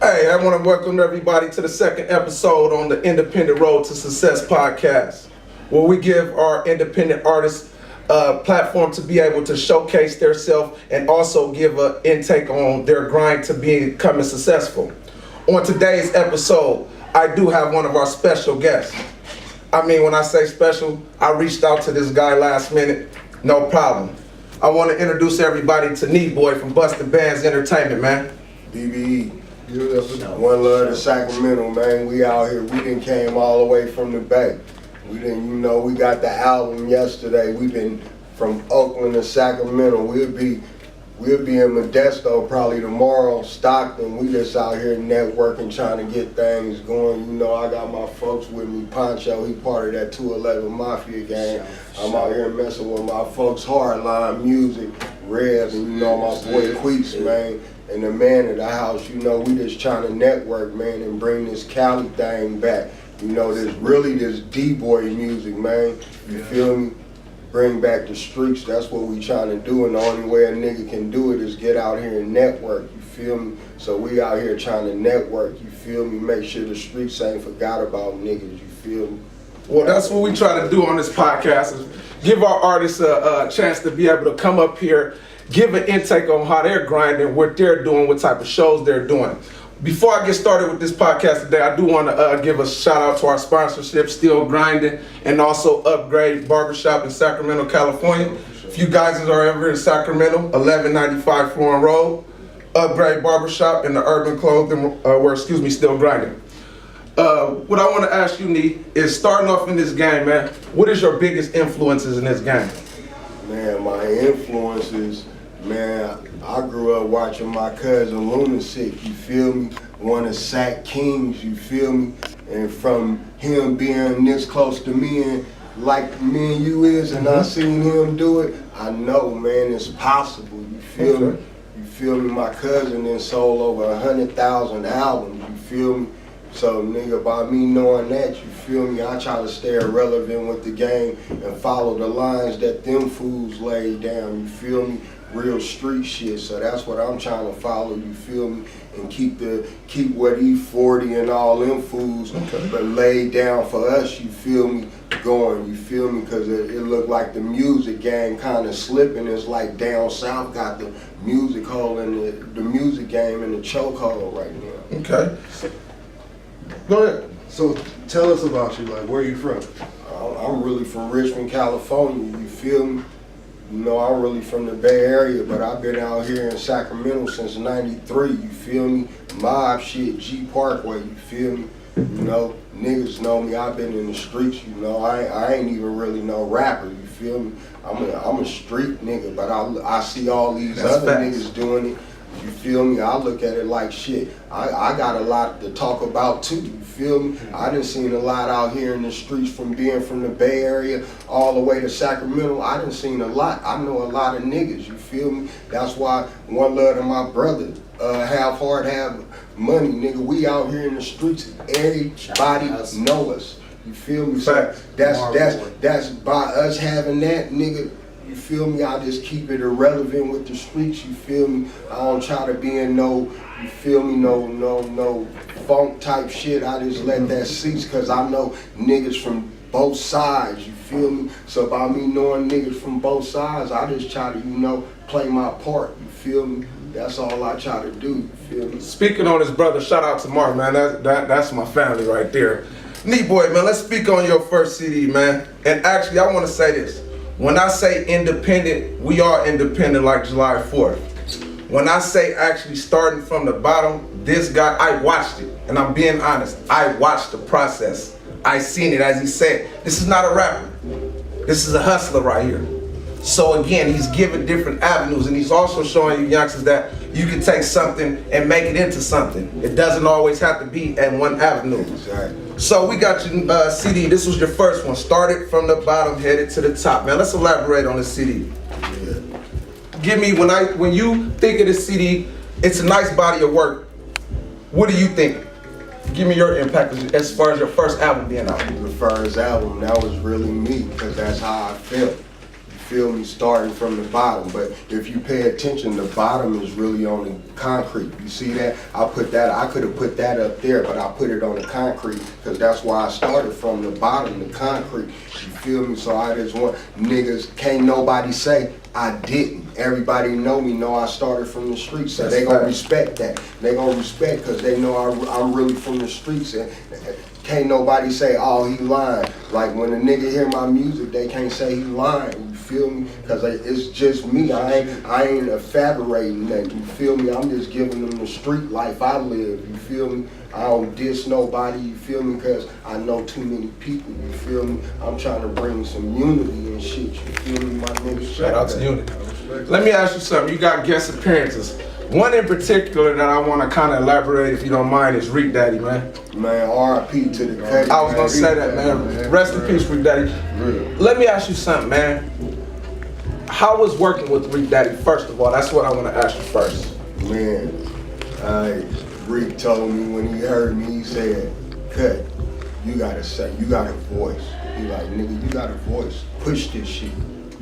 Hey, I want to welcome everybody to the second episode on the Independent Road to Success podcast, where we give our independent artists a platform to be able to showcase themselves and also give an intake on their grind to becoming successful. On today's episode, I do have one of our special guests. I mean, when I say special, I reached out to this guy last minute, no problem. I want to introduce everybody to Neeboy from Busted Bands Entertainment, man. BBE. One love to Sacramento, man. We out here. We done came all the way from the Bay. We done, we got the album yesterday. We been from Oakland to Sacramento. We'll be in Modesto probably tomorrow, Stockton. We just out here networking, trying to get things going. I got my folks with me. Poncho, he part of that 211 Mafia gang. I'm out here messing with my folks, Hardline Music, Revs, and my boy Queeks, man. And the man of the house, we just trying to network, man, and bring this Cali thing back. This D-boy music, man. You feel me? Bring back the streets. That's what we trying to do, and the only way a nigga can do it is get out here and network. You feel me? So we out here trying to network. You feel me? Make sure the streets ain't forgot about niggas. You feel me? Well, that's what we try to do on this podcast, is give our artists a chance to be able to come up here, give an intake on how they're grinding, what they're doing, what type of shows they're doing. Before I get started with this podcast today, I do want to give a shout out to our sponsorship, Still Grinding, and also Upgrade Barbershop in Sacramento, California. If you guys are ever in Sacramento, 1195 Florin Road, Upgrade Barbershop in the Urban Clothing, Still Grinding. What I want to ask you, Nee, is starting off in this game, man, what is your biggest influences in this game? Man, my influences, man, I grew up watching my cousin Lunatic, you feel me? One of Sac Kings, you feel me? And from him being this close to me and like me and you is, and I seen him do it, I know, man, it's possible, you feel me? You feel me? My cousin then sold over 100,000 albums, you feel me? So, nigga, by me knowing that, you feel me, I try to stay relevant with the game and follow the lines that them fools laid down, you feel me? Real street shit, so that's what I'm trying to follow, you feel me? And keep what E40 and all them fools but laid down for us, you feel me, going, you feel me? Because it looked like the music game kind of slipping. It's like down south got the music hole in the music game in the chokehold right now. Okay. Go ahead. So tell us about you, like where you from? I'm really from Richmond, California, you feel me? I'm really from the Bay Area, but I've been out here in Sacramento since '93, you feel me? Mob shit, G Parkway, you feel me? Niggas know me, I've been in the streets, I ain't even really no rapper, you feel me? I'm a street nigga, but I see all these other niggas doing it. You feel me? I look at it like shit. I got a lot to talk about too, you feel me? I done seen a lot out here in the streets from being from the Bay Area all the way to Sacramento. I done seen a lot. I know a lot of niggas, you feel me? That's why one love to my brother, have heart, have money, nigga. We out here in the streets, everybody know us. You feel me? So that's by us having that, nigga. You feel me? I just keep it irrelevant with the streets, you feel me? I don't try to be in no funk type shit. I just let that cease, because I know niggas from both sides, you feel me? So by me knowing niggas from both sides, I just try to, play my part, you feel me? That's all I try to do, you feel me? Speaking on his brother, shout out to Mark, man. That's my family right there. Neeboy, man, let's speak on your first CD, man. And actually, I want to say this. When I say independent, we are independent like July 4th. When I say actually starting from the bottom, this guy, I watched it. And I'm being honest, I watched the process. I seen it, as he said. This is not a rapper. This is a hustler right here. So again, he's giving different avenues, and he's also showing you youngsters that you can take something and make it into something. It doesn't always have to be at one avenue. Exactly. So we got your CD. This was your first one. Started from the bottom, headed to the top. Man, let's elaborate on this CD. Yeah. Give me, when you think of this CD, it's a nice body of work. What do you think? Give me your impact as far as your first album being out. The first album, that was really me, because that's how I felt. You feel me, starting from the bottom. But if you pay attention, the bottom is really on the concrete. You see that? I could have put that up there, but I put it on the concrete because that's why I started from the bottom, the concrete. You feel me? So I just want niggas, can't nobody say I didn't. Everybody know me, know I started from the streets, so they gonna respect that. They gonna respect because they know I'm really from the streets. And can't nobody say, oh, he lying. Like when a nigga hear my music, they can't say he lying. You feel me? Because it's just me. I ain't fabricating that. You feel me? I'm just giving them the street life I live. You feel me? I don't diss nobody. You feel me? Because I know too many people. You feel me? I'm trying to bring some unity and shit. You feel me, my niggas? Shout out to unity. Let me ask you something. You got guest appearances. One in particular that I want to kind of elaborate, if you don't mind, is Reek Daddy, man. Man, R.I.P. to the cut. I was gonna say that, man. Rest in peace, Reek Daddy. Let me ask you something, man. How was working with Reek Daddy? First of all, that's what I want to ask you first. Man, Reek told me when he heard me, he said, "Cut, you got a voice." He like, nigga, you got a voice. Push this shit.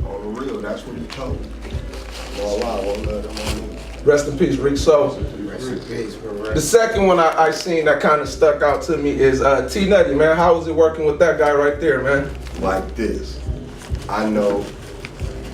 On the real, that's what he told me. No lie, I won't let him on me. Rest in peace, Reek. So, the second one I seen that kind of stuck out to me is T Nutty, man. How was it working with that guy right there, man? Like this. I know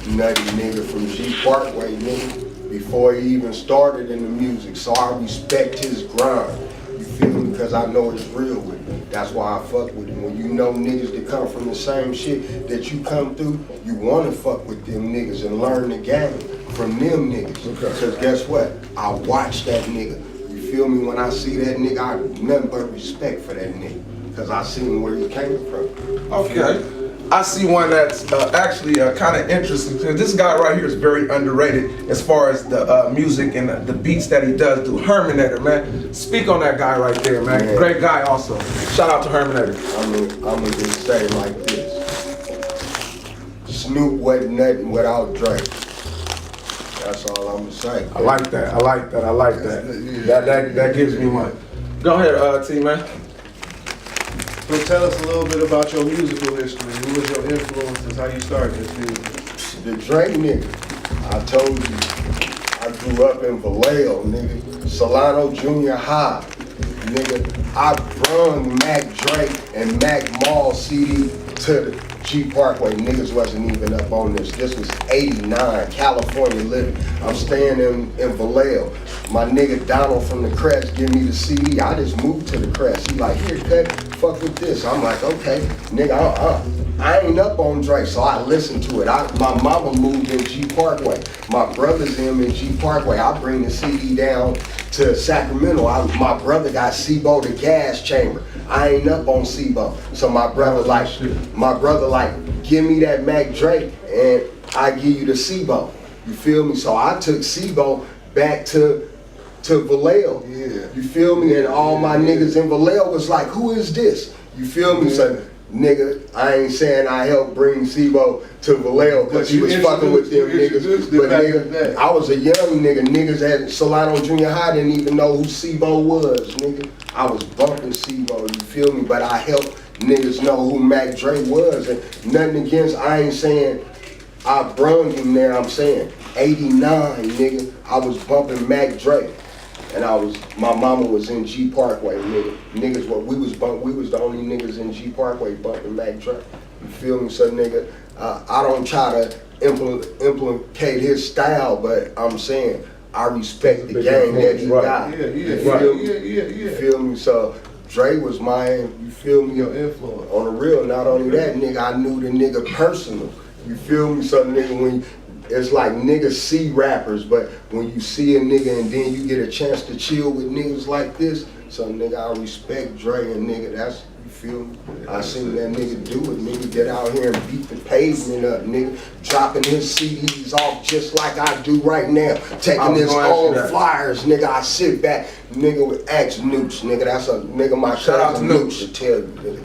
Nutty nigga from G Parkway, nigga, before he even started in the music. So I respect his grind. You feel me? Because I know it's real with me. That's why I fuck with him. When you know niggas that come from the same shit that you come through, you want to fuck with them niggas and learn the game from them niggas. Because guess what? I watch that nigga. You feel me? When I see that nigga, I have nothing but respect for that nigga. Because I seen where he came from. Okay. I see one that's actually kind of interesting. This guy right here is very underrated as far as the music and the beats that he does do. Herminator, man. Speak on that guy right there, man. Great guy also. Shout out to Herminator. I'm gonna just say it like this. Snoop wasn't nothing without Drake. That's all I'm gonna say. I like that. I like that. I like that. That gives me one. Go ahead, T, man. So tell us a little bit about your musical history. Who was your influences? How you started this music? The Drake nigga. I told you, I grew up in Vallejo, nigga. Solano Junior High, nigga. I brung Mac Drake and Mac Mall CD to the G Parkway. Niggas wasn't even up on this. This was 89, California living. I'm staying in Vallejo. My nigga Donald from the Crest give me the CD. I just moved to the Crest. He like, here, cut, fuck with this. I'm like, okay, nigga, I ain't up on Drake, so I listened to it. My mama moved in G Parkway. My brother's in G Parkway. I bring the CD down to Sacramento. My brother got SIBO the gas chamber. I ain't up on SIBO. So my brother like, give me that Mac Drake and I give you the SIBO. You feel me? So I took SIBO back to Vallejo. Yeah. You feel me? And all my niggas in Vallejo was like, who is this? You feel me? So nigga, I ain't saying I helped bring SIBO to Vallejo because he was fucking with them niggas. But nigga, I was a young nigga. Niggas at Solano Junior High didn't even know who SIBO was, nigga. I was bumping SIBO, you feel me? But I helped niggas know who Mac Dre was. And nothing against, I ain't saying I brung him there, I'm saying 89, nigga. I was bumping Mac Dre. And my mama was in G Parkway, nigga. Niggas, we was the only niggas in G Parkway bumping Mac Dre. You feel me? So nigga, I don't try to implicate his style, but I'm saying I respect the game that he got. You feel me? So Dre was you feel me? Your influence. On the real, not only that, nigga, I knew the nigga personal. You feel me? So nigga, it's like niggas see rappers, but when you see a nigga and then you get a chance to chill with niggas like this, so nigga, I respect Dre and nigga, that's, you feel me? I seen that nigga do it, nigga, get out here and beat the pavement up, nigga, dropping his CDs off just like I do right now, taking his own flyers, nigga, I sit back, nigga, with X Nooch, nigga, that's a nigga, my shout out to Nooch to tell you, nigga.